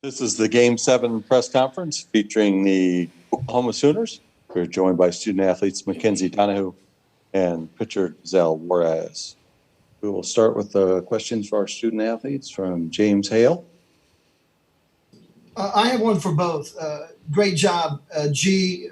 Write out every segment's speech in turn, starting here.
This is the Game 7 press conference featuring the Oklahoma Sooners. We're joined by student athletes Mackenzie Donahue and pitcher Zell Juarez. We will start with the questions for our student athletes from James Hale. I have one for both. Great job, G.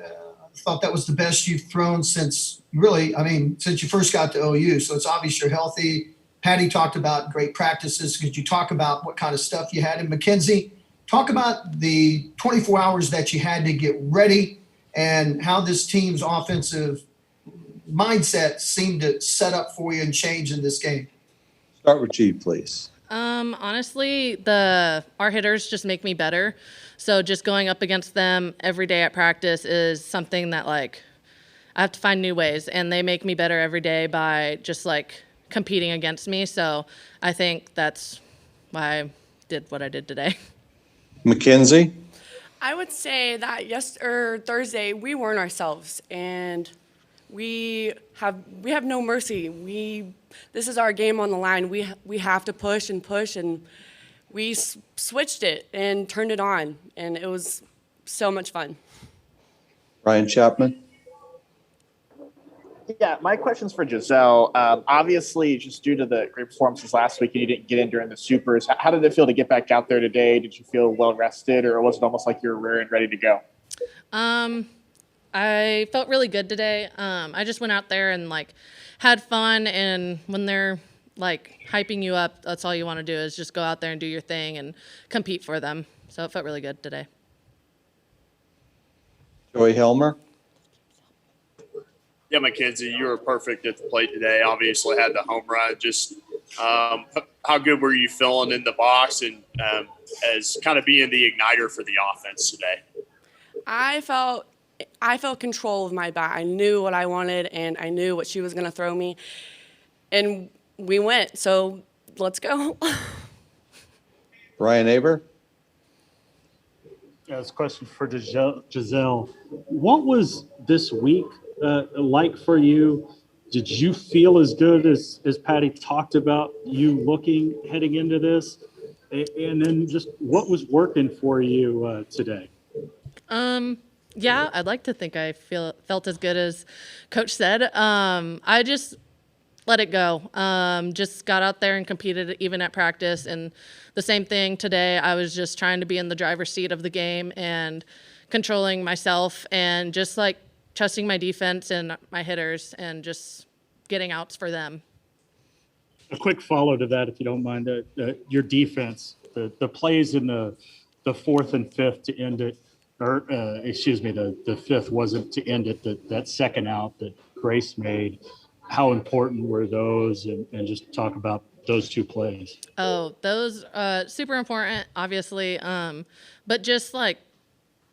Thought that was the best you've thrown since since you first got to OU. So it's obvious you're healthy. Patty talked about great practices. Could you talk about what kind of stuff you had? And Mackenzie, talk about the 24 hours that you had to get ready and how this team's offensive mindset seemed to set up for you and change in this game. Start with G, please. Honestly, our hitters just make me better. So just going up against them every day at practice is something that I have to find new ways, and they make me better every day by just competing against me. So I think that's why I did what I did today. Mackenzie? I would say that Thursday we weren't ourselves, and we have no mercy. This is our game on the line. We have to push, and we switched it and turned it on, and it was so much fun. Ryan Chapman? Yeah, my question's for Giselle. Obviously, just due to the great performances last week, you didn't get in during the Supers. How did it feel to get back out there today? Did you feel well rested, or was it almost like you were rearing ready to go? I felt really good today. I just went out there and had fun, and when they're hyping you up, that's all you want to do is just go out there and do your thing and compete for them. So it felt really good today. Joey Helmer? Yeah, Mackenzie, you were perfect at the plate today. Obviously had the home run. Just how good were you feeling in the box and as kind of being the igniter for the offense today? I felt control of my bat. I knew what I wanted, and I knew what she was going to throw me, and we went. So let's go. Ryan Aber? Yeah, this question for Giselle. What was this week like for you? Did you feel as good as Patty talked about you looking heading into this? And then just what was working for you today? Yeah, I'd like to think I felt as good as Coach said. I just let it go. Just got out there and competed even at practice. And the same thing today, I was just trying to be in the driver's seat of the game and controlling myself and just trusting my defense and my hitters and just getting outs for them. A quick follow to that, if you don't mind, your defense, the plays in the fourth and fifth to end it, or the fifth wasn't to end it, that second out that Grace made. How important were those, and just talk about those two plays? Oh, those super important, obviously, but just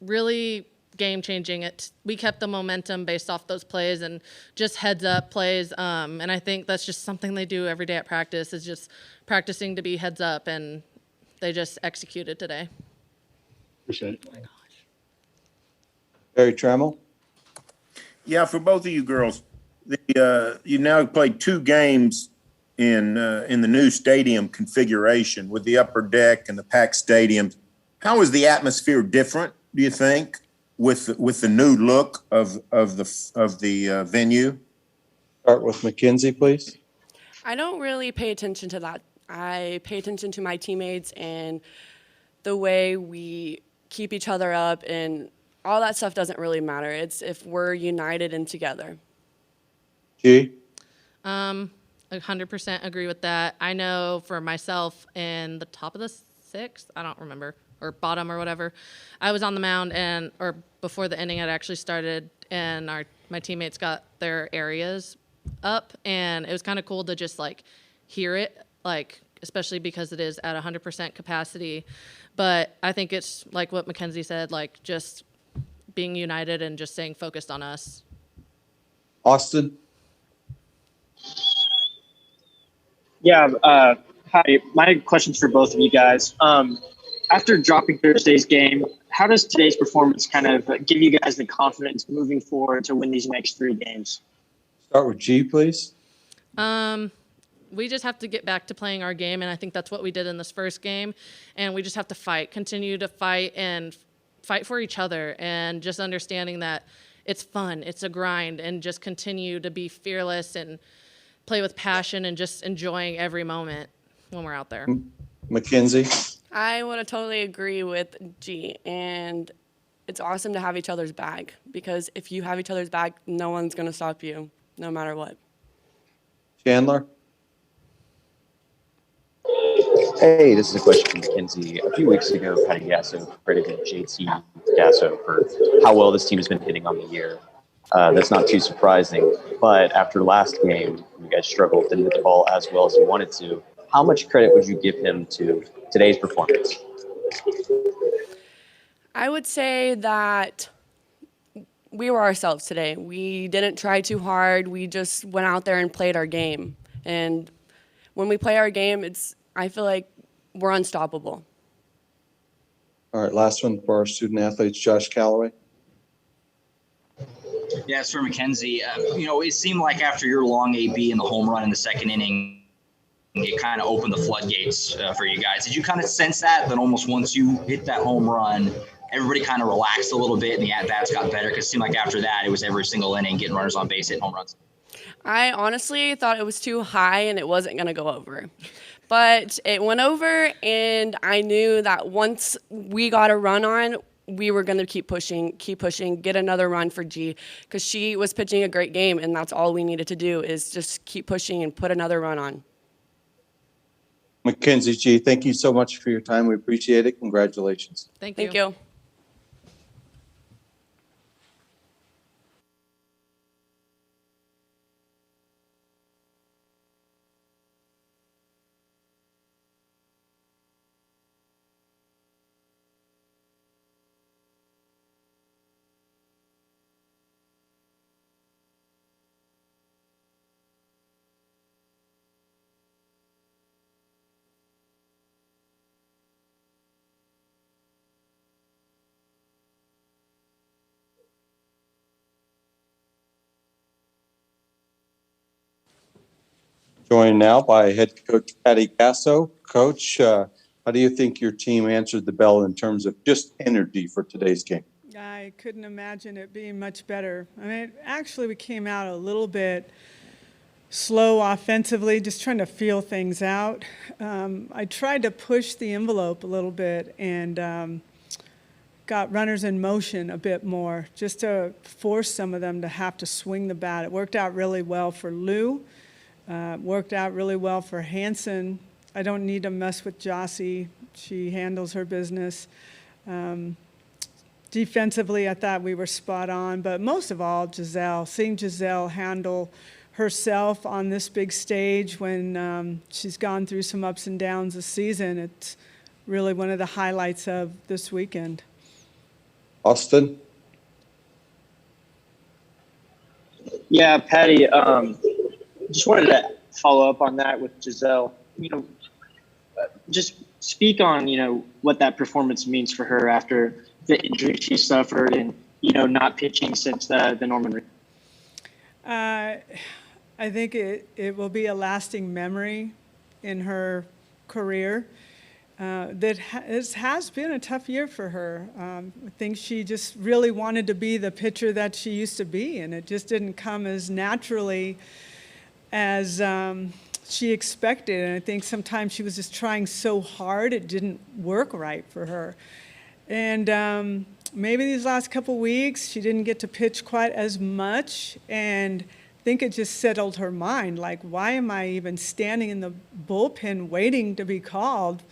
really game-changing. We kept the momentum based off those plays and just heads-up plays, and I think that's just something they do every day at practice is just practicing to be heads-up, and they just executed today. Appreciate it. Oh my gosh. Barry Trammell? Yeah, for both of you girls, you now played 2 games in the new stadium configuration with the upper deck and the packed stadiums. How is the atmosphere different, do you think, with the new look of the venue? Start with Mackenzie, please. I don't really pay attention to that. I pay attention to my teammates and the way we keep each other up, and all that stuff doesn't really matter. It's if we're united and together. G? 100% agree with that. I know for myself in the top of the 6th, I don't remember, or bottom or whatever, I was on the mound or before the inning had actually started, and my teammates got their areas up, and it was kind of cool to just hear it, especially because it is at 100% capacity. But I think it's like what Mackenzie said, just being united and just staying focused on us. Austin? Yeah, hi. My question's for both of you guys. After dropping Thursday's game, how does today's performance kind of give you guys the confidence moving forward to win these next 3 games? Start with G, please. we just have to get back to playing our game, and I think that's what we did in this first game. And we just have to fight, continue to fight, and fight for each other, and just understanding that it's fun, it's a grind, and just continue to be fearless and play with passion and just enjoying every moment when we're out there. Mackenzie? I would totally agree with G, and it's awesome to have each other's back, because if you have each other's back, no one's going to stop you, no matter what. Chandler? Hey, this is a question from Mackenzie. A few weeks ago, Patty Gasso credited JT Gasso for how well this team has been hitting on the year. That's not too surprising, but after last game, you guys struggled, didn't hit the ball as well as you wanted to. How much credit would you give him to today's performance? I would say that we were ourselves today. We didn't try too hard. We just went out there and played our game. And when we play our game, I feel like we're unstoppable. All right, last one for our student athletes, Josh Calloway. Yeah, it's for Mackenzie. It seemed like after your long AB in the home run in the second inning, it kind of opened the floodgates for you guys. Did you kind of sense that almost once you hit that home run, everybody kind of relaxed a little bit and the at-bats got better? Because it seemed like after that, it was every single inning getting runners on base, hitting home runs. I honestly thought it was too high and it wasn't going to go over. But it went over, and I knew that once we got a run on, we were going to keep pushing, get another run for G, because she was pitching a great game, and that's all we needed to do is just keep pushing and put another run on. Mackenzie G, thank you so much for your time. We appreciate it. Congratulations. Thank you. Thank you. Joined now by head coach Patty Gasso. Coach, how do you think your team answered the bell in terms of just energy for today's game? I couldn't imagine it being much better. I mean, actually, we came out a little bit slow offensively, just trying to feel things out. I tried to push the envelope a little bit and got runners in motion a bit more, just to force some of them to have to swing the bat. It worked out really well for Lou. Worked out really well for Hanson. I don't need to mess with Jossie. She handles her business. Defensively, I thought we were spot on, but most of all, Giselle. Seeing Giselle handle herself on this big stage when she's gone through some ups and downs this season, it's really one of the highlights of this weekend. Austin? Yeah, Patty, just wanted to follow up on that with Giselle. Just speak on, what that performance means for her after the injury she suffered and, not pitching since the Norman. I think it will be a lasting memory in her career. It has been a tough year for her. I think she just really wanted to be the pitcher that she used to be, and it just didn't come as naturally as she expected. And I think sometimes she was just trying so hard it didn't work right for her. And maybe these last couple weeks she didn't get to pitch quite as much, and I think it just settled her mind, like, why am I even standing in the bullpen waiting to be called?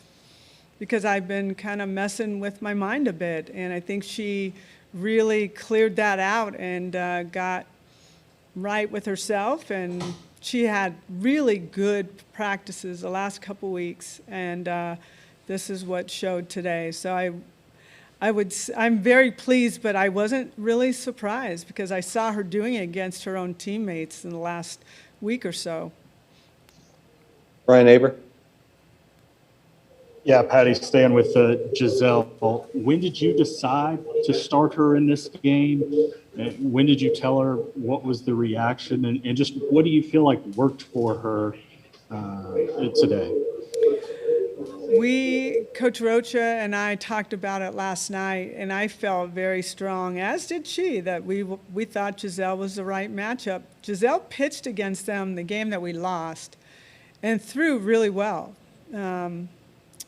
Because I've been kind of messing with my mind a bit. And I think she really cleared that out and got right with herself, and she had really good practices the last couple weeks, and this is what showed today. So I'm very pleased, but I wasn't really surprised because I saw her doing it against her own teammates in the last week or so. Brian Aber? Yeah, Patty, staying with Giselle. When did you decide to start her in this game? When did you tell her? What was the reaction? And just what do you feel like worked for her today? Coach Rocha and I talked about it last night, and I felt very strong, as did she, that we thought Giselle was the right matchup. Giselle pitched against them the game that we lost and threw really well.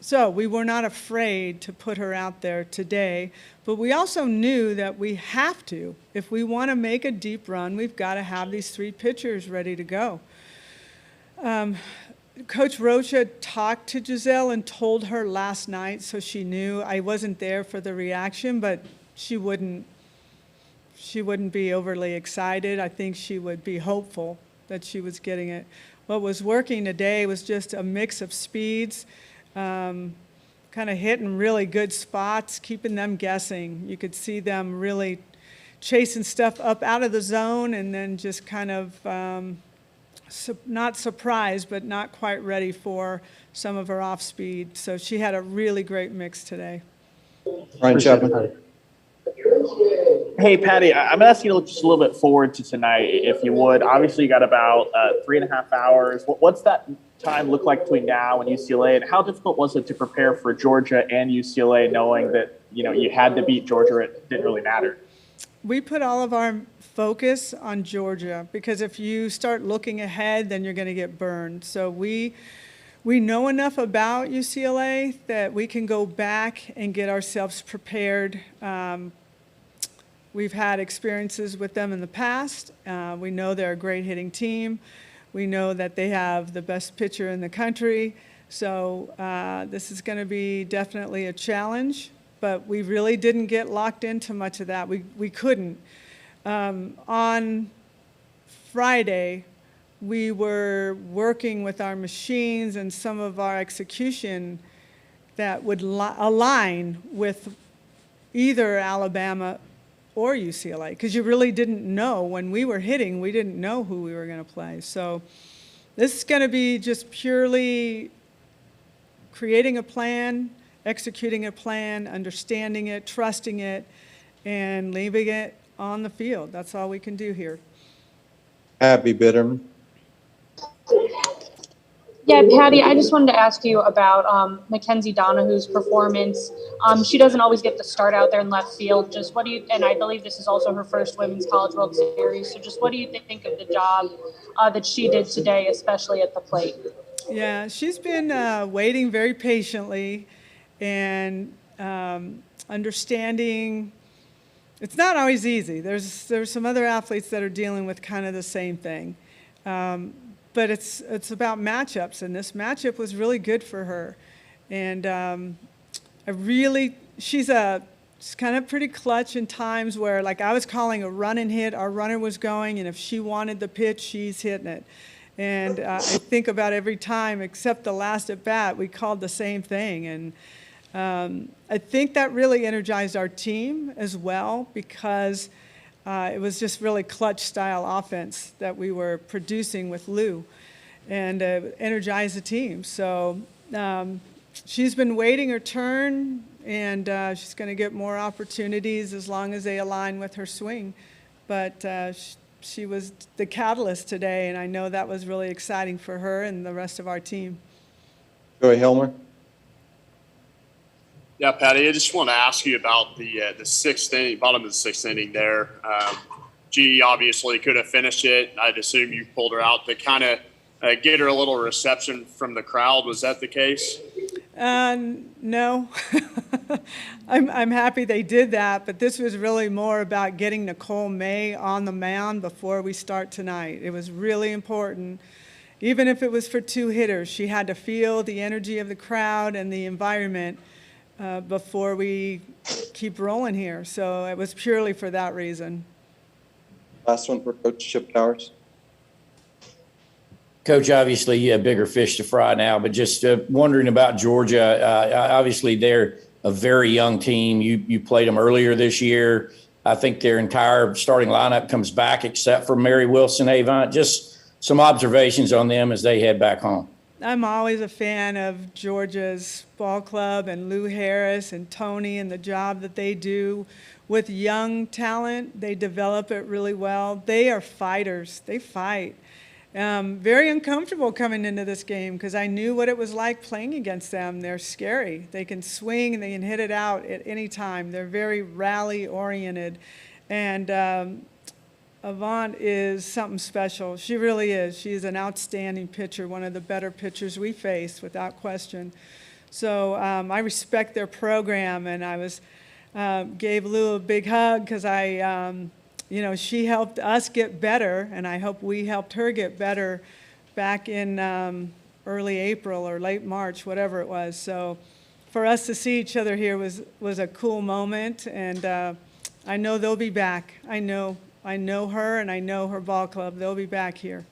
So we were not afraid to put her out there today, but we also knew that we have to. If we want to make a deep run, we've got to have these 3 pitchers ready to go. Coach Rocha talked to Giselle and told her last night, so she knew. I wasn't there for the reaction, but she wouldn't be overly excited. I think she would be hopeful that she was getting it. What was working today was just a mix of speeds, kind of hitting really good spots, keeping them guessing. You could see them really chasing stuff up out of the zone and then just kind of not surprised, but not quite ready for some of her off speed. So she had a really great mix today. Ryan Chapman. Hey, Patty, I'm going to ask you to look just a little bit forward to tonight, if you would. Obviously, you got about 3.5 hours. What's that time look like between now and UCLA, and how difficult was it to prepare for Georgia and UCLA, knowing that you had to beat Georgia? It didn't really matter. We put all of our focus on Georgia, because if you start looking ahead, then you're going to get burned. So we know enough about UCLA that we can go back and get ourselves prepared. We've had experiences with them in the past. We know they're a great hitting team. We know that they have the best pitcher in the country. So this is going to be definitely a challenge, but we really didn't get locked into much of that. We couldn't. On Friday, we were working with our machines and some of our execution that would align with either Alabama or UCLA, because you really didn't know. When we were hitting, we didn't know who we were going to play. So this is going to be just purely creating a plan, executing a plan, understanding it, trusting it, and leaving it on the field. That's all we can do here. Abby Bitterman. Yeah, Patty, I just wanted to ask you about Mackenzie Donahue's performance. She doesn't always get the start out there in left field. Just what do you, and I believe this is also her first Women's College World Series, so just what do you think of the job that she did today, especially at the plate? Yeah, she's been waiting very patiently and understanding. It's not always easy. There's some other athletes that are dealing with kind of the same thing. But it's about matchups, and this matchup was really good for her. And she's kind of pretty clutch in times where, like, I was calling a run and hit, our runner was going, and if she wanted the pitch, she's hitting it. And I think about every time except the last at bat, we called the same thing. And I think that really energized our team as well, because it was just really clutch style offense that we were producing with Lou, and energized the team. So she's been waiting her turn, and she's going to get more opportunities as long as they align with her swing. But she was the catalyst today, and I know that was really exciting for her and the rest of our team. Joey Helmer. Yeah, Patty, I just want to ask you about the sixth inning, bottom of the sixth inning there. G obviously could have finished it. I'd assume you pulled her out to kind of get her a little reception from the crowd. Was that the case? No. I'm happy they did that, but this was really more about getting Nicole May on the mound before we start tonight. It was really important. Even if it was for 2 hitters, she had to feel the energy of the crowd and the environment before we keep rolling here. So it was purely for that reason. Last one for Coach Chip Towers. Coach, obviously you have bigger fish to fry now, but just wondering about Georgia. Obviously they're a very young team. You played them earlier this year. I think their entire starting lineup comes back except for Mary Wilson-Avant. Just some observations on them as they head back home. I'm always a fan of Georgia's ball club and Lou Harris and Tony and the job that they do with young talent. They develop it really well. They are fighters. They fight. Very uncomfortable coming into this game because I knew what it was like playing against them. They're scary. They can swing and they can hit it out at any time. They're very rally-oriented. And Avant is something special. She really is. She's an outstanding pitcher, one of the better pitchers we face, without question. So I respect their program, and I gave Lou a big hug because she helped us get better, and I hope we helped her get better back in early April or late March, whatever it was. So for us to see each other here was a cool moment, and I know they'll be back. I know her, and I know her ball club. They'll be back here.